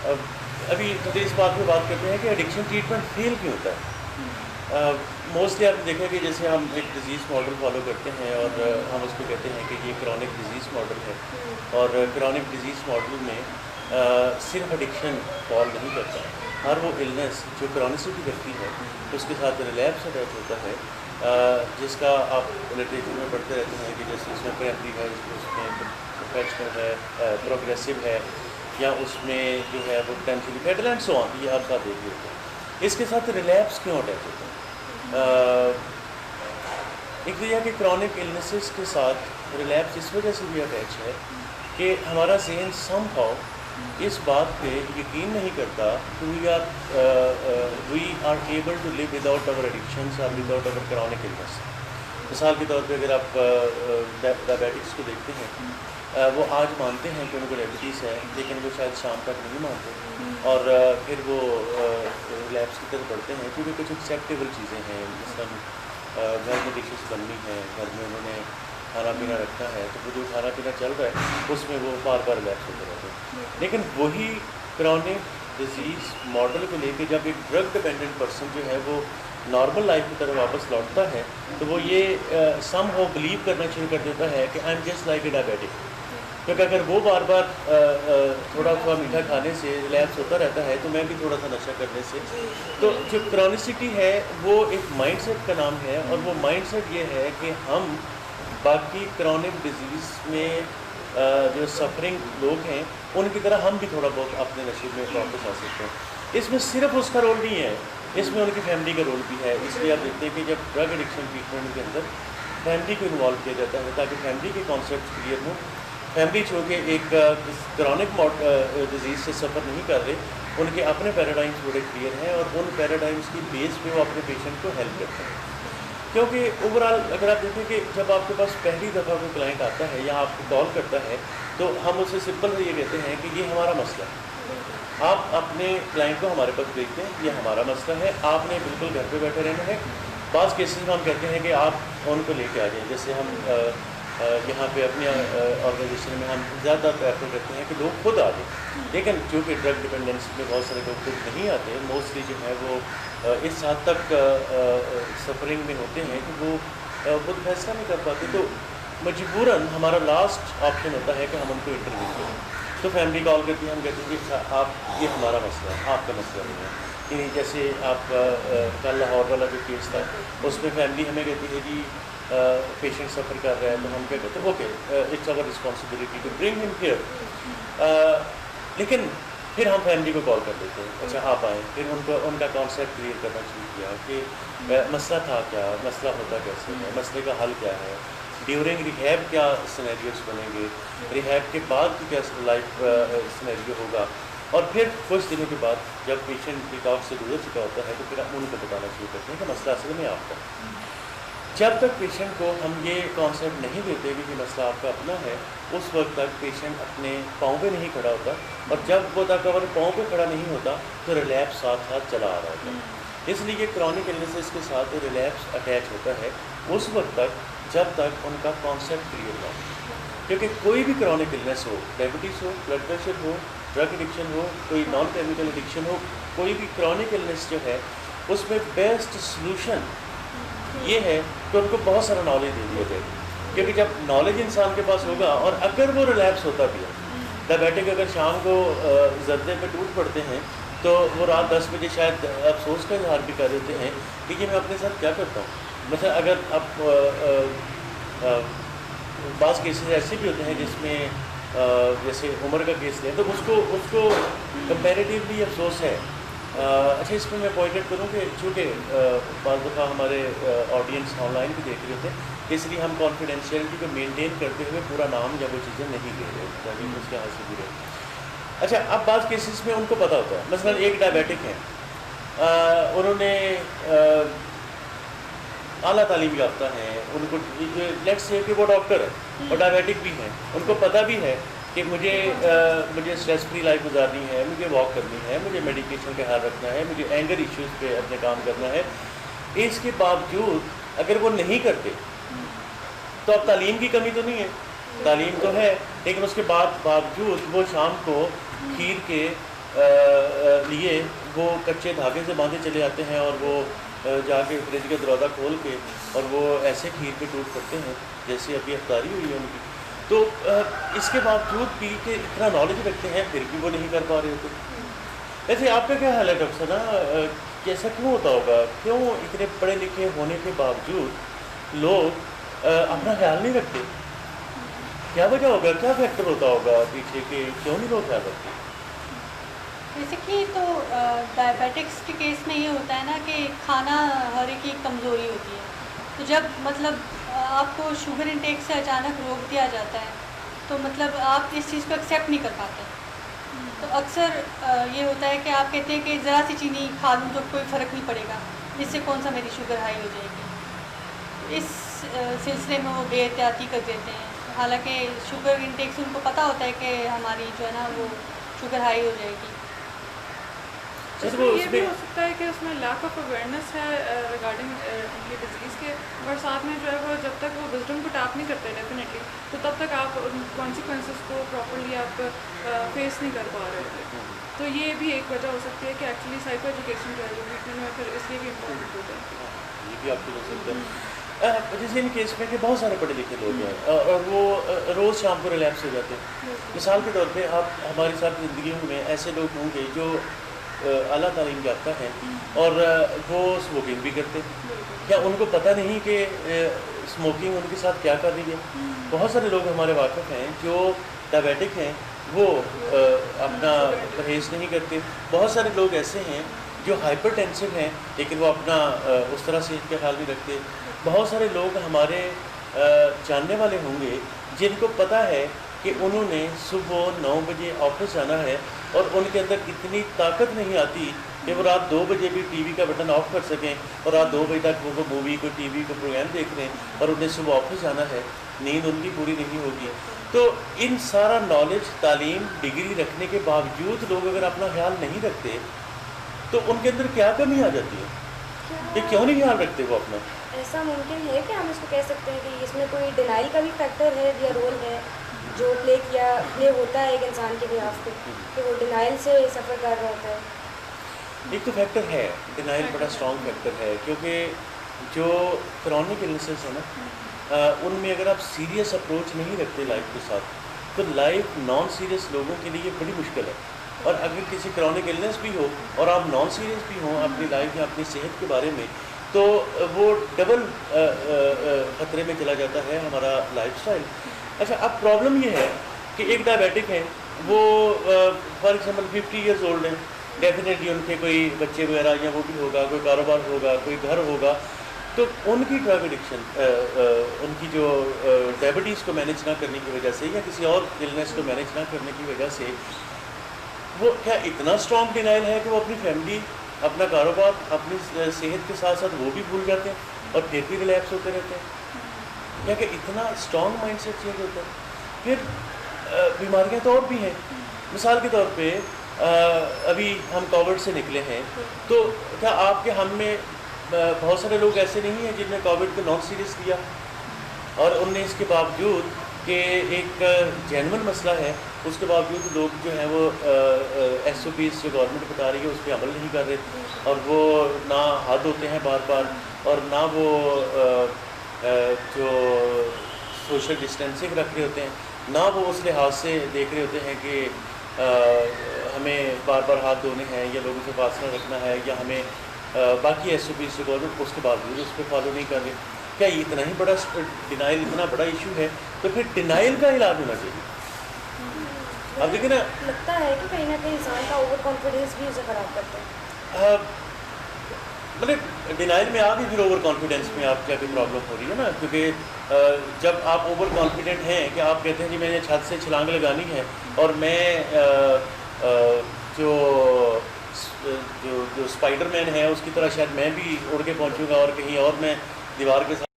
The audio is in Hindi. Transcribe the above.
अब अभी तो इस बात पे बात करते हैं कि एडिक्शन ट्रीटमेंट फेल क्यों होता है। मोस्टली आपने देखा कि जैसे हम एक डिजीज़ मॉडल फॉलो करते हैं और हम उसको कहते हैं कि ये क्रॉनिक डिजीज़ मॉडल है, और क्रॉनिक डिजीज़ मॉडल में सिर्फ एडिक्शन फॉल नहीं करता, हर वो इलनेस जो क्रॉनिसिटी रखती है उसके साथ रिलैप्स अटैच होता है, जिसका आप लिटरेचर में पढ़ते रहते हैं कि जैसे उसमें प्राइमरी है, उसमें प्रोफेशनल है, प्रोग्रेसिव है, या उसमें जो है वो potential fatal and so on, ये आप साथ देख लेते हैं। इसके साथ रिलैप्स क्यों अटैच होते हैं? एक तो यह कि क्रॉनिक इलनेसेस के साथ रिलैप्स इस वजह से भी अटैच है कि हमारा जहन समहाउ इस बात पे यकीन नहीं करता कि we are able to live without our addictions और विदाउट अवर क्रॉनिक इलनेस। मिसाल के तौर पे अगर आप डायबिटिक्स को देखते हैं, वो आज मानते हैं कि उनको डायबिटीज़ है, लेकिन वो शायद शाम तक नहीं मानते और फिर वो रिलैप्स की तरफ बढ़ते हैं, क्योंकि कुछ एक्सेप्टेबल चीज़ें हैं, जिसमें घर में डिशेस बननी है, घर में उन्होंने खाना पीना रखा है, तो वो जो खाना पीना चल रहा है उसमें वो बार बार रिलैप्स होते रहते हैं। लेकिन वही क्रॉनिक डिजीज़ मॉडल को लेके जब एक ड्रग डिपेंडेंट पर्सन जो है वो नॉर्मल लाइफ की तरफ वापस लौटता है, तो वो ये सम हाउ बिलीव करना शुरू कर देता है कि I am just like a diabetic. क्योंकि अगर वो बार बार थोड़ा थोड़ा मीठा खाने से रिलैप्स होता रहता है, तो मैं भी थोड़ा सा नशा करने से, तो जो क्रॉनिसिटी है वो एक माइंडसेट का नाम है, और वो माइंडसेट ये है कि हम बाकी क्रॉनिक डिजीज़ में जो सफरिंग लोग हैं उनकी तरह हम भी थोड़ा बहुत अपने नशीब में वापस आ सकते हैं। इसमें सिर्फ उसका रोल नहीं है, इसमें उनकी फैमिली का रोल भी है। इसलिए आप देखते हैं कि जब ड्रग एडिक्शन ट्रीटमेंट के अंदर फैमिली को इन्वॉल्व किया जाता है ताकि फैमिली के कॉन्सेप्ट क्लियर हो। फैमिली चूँकि एक क्रॉनिक डिजीज़ से सफ़र नहीं कर रहे, उनके अपने पैराडाइम्स बड़े क्लियर हैं और उन पैराडाइम्स की बेस पे वो अपने पेशेंट को हेल्प करते हैं। क्योंकि ओवरऑल अगर आप देखें कि जब आपके पास पहली दफ़ा कोई क्लाइंट आता है या आपको कॉल करता है, तो हम उससे सिंपल ये कहते हैं कि ये हमारा मसला है, आप अपने क्लाइंट को हमारे पास भेजते हैं, ये हमारा मसला है, आपने बिल्कुल घर पे बैठे रहना है। बाज़ केसेस में हम कहते हैं कि आप उनको लेके आ जाएं। जैसे हम यहाँ पे अपनी ऑर्गेनाइजेशन में हम ज़्यादा प्रेफर करते हैं कि लोग खुद आ जाएं, लेकिन चूँकि ड्रग डिपेंडेंसी में बहुत सारे लोग खुद नहीं आते, मोस्टली जो है वो इस हद तक सफरिंग में होते हैं कि वो खुद फैसला नहीं कर पाते, तो मजबूरन हमारा लास्ट ऑप्शन होता है कि हम उनको इंटरव्यू करें। तो फैमिली कॉल करती है, हम कहते हैं कि आप ये हमारा मसला है, आपका मसला नहीं है। कि जैसे आप कल लाहौर वाला जो केस था, उसमें फैमिली हमें कहती है जी पेशेंट सफ़र कर रहा है, तो हम क्या कहते हैं okay it's our responsibility to bring him here. लेकिन फिर हम फैमिली को कॉल कर देते हैं, अच्छा आप आएँ, फिर उनका कॉन्सेप्ट क्लियर करना शुरू किया कि मसला था क्या, मसला होता कैसे है, मसले का हल क्या है, ड्यूरिंग रिहैब क्या सिनेरियोस बनेंगे, रिहैब के बाद क्या लाइफ सिनेरियो होगा, और फिर कुछ दिनों के बाद जब पेशेंट डिटॉक्स से गुजर चुका होता है तो फिर हम उनको बताना शुरू करते हैं कि मसला असल में आपका। जब तक पेशेंट को हम ये कॉन्सेप्ट नहीं देते कि मसला आपका अपना है, उस वक्त तक पेशेंट अपने पाँव पे नहीं खड़ा होता, और जब वो तक अगर पाँव पे खड़ा नहीं होता तो रिलैप्स साथ साथ चला आ रहा होता है। इसलिए क्रॉनिक इलनेसेस के साथ रिलैप्स अटैच होता है उस वक्त तक जब तक उनका कॉन्सेप्ट क्लियर ना हो। क्योंकि कोई भी क्रॉनिक इलनेस हो, डायबिटीज़ हो, ब्लड प्रेशर हो, ड्रग एडिक्शन हो, कोई नॉन केमिकल एडिक्शन हो, कोई भी क्रॉनिक इलनेस जो है उसमें बेस्ट सलूशन ये है कि उनको बहुत सारा नॉलेज दे दिया जाए। क्योंकि जब नॉलेज इंसान के पास होगा, और अगर वो रिलैप्स होता भी है, डायबिटिक अगर शाम को जर्दे पे टूट पड़ते हैं तो वो रात 10 बजे शायद अफसोस का इजहार भी कर देते हैं कि ये मैं अपने साथ क्या करता हूँ। मतलब अगर आप बाज़ केसेस ऐसे भी होते हैं जिसमें जैसे उम्र का केस लें तो उसको कंपैरेटिवली अफसोस है। अच्छा, इसमें मैं पॉइंट आउट करूँ कि चूँकि बाज़ दफ़ा हमारे ऑडियंस ऑनलाइन भी देख रहे होते हैं, इसलिए हम कॉन्फिडेंशियलिटी को मेंटेन करते हुए पूरा नाम या वो चीज़ें नहीं ले रहे ताकि उसके हाथ से भी रहे। अच्छा, अब बाज़ केसेस में उनको पता होता है, मसलन एक डायबिटिक है, उन्होंने आला तालीम याफ्ता हैं, उनको लेट्स से कि वो डॉक्टर है और डायबिटिक भी हैं, उनको पता भी है कि मुझे स्ट्रेस फ्री लाइफ गुजारनी है, मुझे वॉक करनी है, मुझे मेडिकेशन का ख्याल रखना है, मुझे एंगर इश्यूज़ पे अपने काम करना है। इसके बावजूद अगर वो नहीं करते तो अब तालीम की कमी तो नहीं है, तालीम तो है, लेकिन उसके बावजूद वो शाम को खीर के लिए वो कच्चे धागे से बांधे चले आते हैं और वो जाके फ्रिज का दरवाज़ा खोल के और वो ऐसे खीर पे टूट पड़ते हैं जैसे अभी अफ्तारी हुई है उनकी। तो इसके बावजूद भी कि इतना नॉलेज रखते हैं फिर भी वो नहीं कर पा रहे होते। ऐसे आपका क्या हाल है डॉक्टर साहब, कैसा क्यों होता होगा, क्यों इतने पढ़े लिखे होने के बावजूद लोग अपना ख्याल नहीं रखते? क्या वजह होगा, क्या फैक्टर होता होगा पीछे के, क्यों नहीं लोग ख्याल रखते? बेसिकली तो डायबिटिक्स के केस में ये होता है ना कि खाना हर एक की कमज़ोरी होती है। तो जब मतलब आपको शुगर इंटेक से अचानक रोक दिया जाता है तो मतलब आप इस चीज़ को एक्सेप्ट नहीं कर पाते। तो अक्सर ये होता है कि आप कहते हैं कि ज़रा सी चीनी खा लूँ तो कोई फ़र्क नहीं पड़ेगा, इससे कौन सा मेरी शुगर हाई हो जाएगी। इस सिलसिले में वो बेहतियाती कर देते हैं, हालांकि शुगर इंटेक से उनको पता होता है कि हमारी जो है ना वो शुगर हाई हो जाएगी। इसमें ये भी हो सकता है कि उसमें लैक ऑफ अवेयरनेस है रिगार्डिंग इनकी डिजीज़ के, और साथ में जो है वो जब तक वो विजडम को टैप नहीं करते डेफिनेटली तो तब तक आप उन कॉन्सिक्वेंसेस को प्रॉपर्ली आप फेस नहीं कर पा रहे होते। तो ये भी एक वजह हो सकती है कि एक्चुअली साइको एजुकेशन जो है वो ट्रीटमेंट में फिर इसलिए भी इम्पोर्टेंट हो जाती है। ये भी आपको हो सकता है जैसे इन केस में कि बहुत सारे पढ़े लिखे लोग हैं और वो रोज़ शाम को रिलैप्स हो जाते हैं। मिसाल के तौर पे आप हमारी साथ ज़िंदगी में ऐसे लोग होंगे जो आला तालीम याफ्ता हैं और वो स्मोकिंग भी करते हैं। क्या उनको पता नहीं कि स्मोकिंग उनके साथ क्या कर रही है? बहुत सारे लोग हमारे वाकिफ़ हैं जो डायबिटिक हैं, वो अपना परहेज़ नहीं करते। बहुत सारे लोग ऐसे हैं जो हाइपरटेंसिव हैं लेकिन वो अपना उस तरह सेहत का ख्याल नहीं रखते। बहुत सारे लोग हमारे जानने वाले होंगे जिनको पता है कि उन्होंने सुबह 9 बजे ऑफिस जाना है और उनके अंदर इतनी ताकत नहीं आती कि वो रात 2 बजे भी टीवी का बटन ऑफ कर सकें और रात 2 बजे तक वो मूवी को टीवी को प्रोग्राम देख रहे हैं और उन्हें सुबह ऑफिस जाना है, नींद उनकी पूरी नहीं होगी। तो इन सारा नॉलेज, तालीम, डिग्री रखने के बावजूद लोग अगर अपना ख्याल नहीं रखते तो उनके अंदर क्या कमी आ जाती है? ये क्यों नहीं ख्याल रखते वो अपना? ऐसा मुमकिन है कि हम इसको कह सकते हैं कि इसमें कोई डिनाइल का भी फैक्टर है या रोल है जो प्ले होता है एक इंसान के बिहाफ पे कि वो डिनाइल से सफ़र कर रहा होता है। एक तो फैक्टर है, डिनाइल बड़ा स्ट्रॉन्ग फैक्टर है क्योंकि जो क्रॉनिक इलनेसेस है ना उनमें अगर आप सीरियस अप्रोच नहीं रखते लाइफ के साथ तो लाइफ नॉन सीरियस लोगों के लिए बड़ी मुश्किल है। और अगर किसी क्रॉनिक इलनेस भी हो और आप नॉन सीरियस भी हों अपनी लाइफ या अपनी सेहत के बारे में तो वो डबल ख़तरे में चला जाता है हमारा लाइफस्टाइल। अच्छा, अब प्रॉब्लम ये है कि एक डायबिटिक है, वो फॉर एग्जांपल 50 इयर्स ओल्ड हैं, डेफिनेटली उनके कोई बच्चे वगैरह या वो भी होगा, कोई कारोबार होगा, कोई घर होगा, तो उनकी ड्रग एडिक्शन उनकी जो डायबिटीज़ को मैनेज ना करने की वजह से या किसी और इलनेस को मैनेज ना करने की वजह से वो क्या इतना स्ट्रॉन्ग डिनाइल है कि वो अपनी फैमिली, अपना कारोबार, अपनी सेहत के साथ साथ वो भी भूल जाते हैं और फिर भी रिलैप्स होते रहते हैं? क्या कि इतना स्ट्रॉन्ग माइंडसेट चेंज होता है? फिर बीमारियां तो और भी हैं। मिसाल के तौर पे अभी हम कोविड से निकले हैं तो क्या आपके हम में बहुत सारे लोग ऐसे नहीं हैं जिनने कोविड को नॉन सीरियस लिया और उनने इसके बावजूद कि एक जेन्युइन मसला है उसके बावजूद लोग जो हैं वो SOPs जो गवर्नमेंट बता रही है उस पर अमल नहीं कर रहे और वो ना हाथ धोते हैं बार बार और ना वो जो सोशल डिस्टेंसिंग रख रहे होते हैं, ना वो उस लिहाज से देख रहे होते हैं कि हमें बार बार हाथ धोने हैं या लोगों से फासला रखना है या हमें बाकी SOPs जो गवर्नमेंट उसके बावजूद उस पर फॉलो नहीं कर रहे। क्या इतना ही बड़ा डिनाइल, इतना बड़ा इशू है तो फिर डिनाइल का इलाज होना चाहिए। अब देखिए ना, लगता है कि कहीं ना कहीं इंसान का ओवर कॉन्फिडेंस भी उसे ख़राब करता है। मतलब डिनाइल में आ भी फिर ओवर कॉन्फिडेंस में आप क्या कोई प्रॉब्लम हो रही है ना, क्योंकि जब आप ओवर कॉन्फिडेंट हैं कि आप कहते हैं कि मैंने छत से छलांग लगानी है और मैं जो स्पाइडरमैन है उसकी तरह शायद मैं भी उड़ के पहुंचूंगा और कहीं और मैं दीवार के साथ